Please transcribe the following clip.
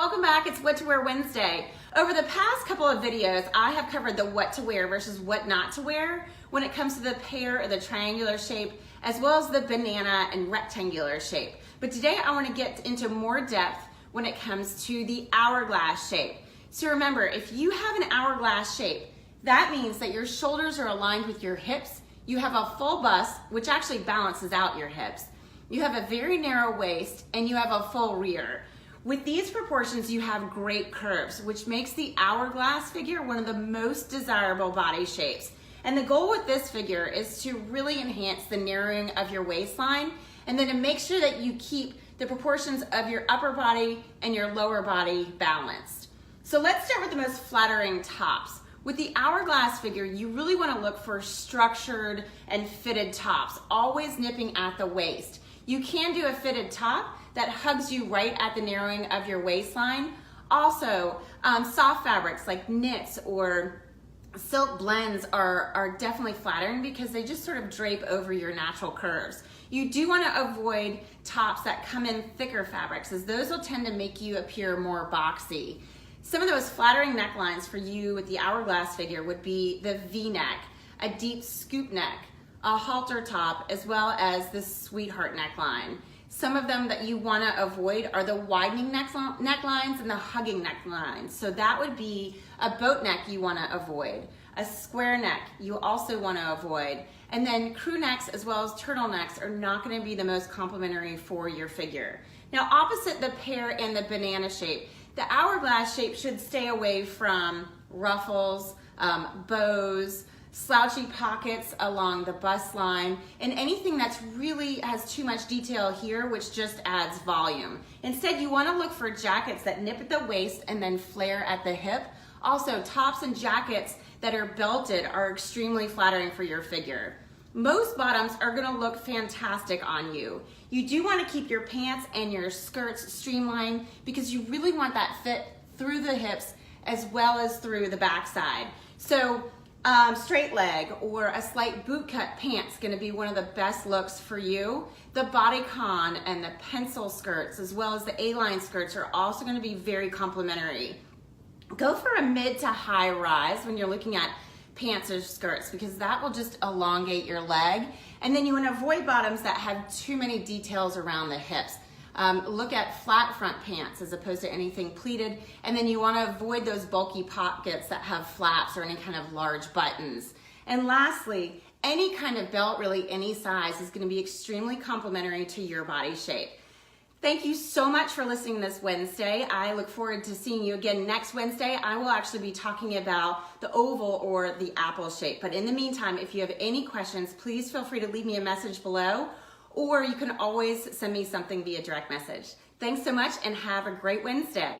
welcome back. It's What to Wear Wednesday. Over the past couple of videos, I have covered the what to wear versus what not to wear when it comes to the pear or the triangular shape, as well as the banana and rectangular shape. But today I want to get into more depth when it comes to the hourglass shape. So remember, if you have an hourglass shape, that means that your shoulders are aligned with your hips. You have a full bust, which actually balances out your hips. You have a very narrow waist and you have a full rear. With these proportions, you have great curves, which makes the hourglass figure one of the most desirable body shapes. And the goal with this figure is to really enhance the narrowing of your waistline and then to make sure that you keep the proportions of your upper body and your lower body balanced. So let's start with the most flattering tops. With the hourglass figure, you really want to look for structured and fitted tops, always nipping at the waist. You can do a fitted top that hugs you right at the narrowing of your waistline. Also, soft fabrics like knits or silk blends are definitely flattering because they just sort of drape over your natural curves. You do want to avoid tops that come in thicker fabrics, as those will tend to make you appear more boxy. Some of those flattering necklines for you with the hourglass figure would be the V-neck, a deep scoop neck, a halter top, as well as the sweetheart neckline. Some of them that you want to avoid are the widening necklines and the hugging necklines. So that would be a boat neck you want to avoid. A square neck you also want to avoid. And then crew necks as well as turtlenecks are not going to be the most complimentary for your figure. Now, opposite the pear and the banana shape, the hourglass shape should stay away from ruffles, bows, slouchy pockets along the bust line, and anything that's really has too much detail here, which just adds volume. Instead, you want to look for jackets that nip at the waist and then flare at the hip. Also, tops and jackets that are belted are extremely flattering for your figure. Most bottoms are going to look fantastic on you. You do want to keep your pants and your skirts streamlined because you really want that fit through the hips as well as through the backside. So straight leg or a slight boot cut pants going to be one of the best looks for you. The bodycon and the pencil skirts as well as the A-line skirts are also going to be very complimentary. Go for a mid to high rise when you're looking at pants or skirts because that will just elongate your leg. And then you want to avoid bottoms that have too many details around the hips. Look at flat front pants as opposed to anything pleated. And then you want to avoid those bulky pockets that have flaps or any kind of large buttons. And lastly, any kind of belt, really any size, is going to be extremely complimentary to your body shape. Thank you so much for listening this Wednesday. I look forward to seeing you again next Wednesday. I will actually be talking about the oval or the apple shape. But in the meantime, if you have any questions, please feel free to leave me a message below, or you can always send me something via direct message. Thanks so much and have a great Wednesday.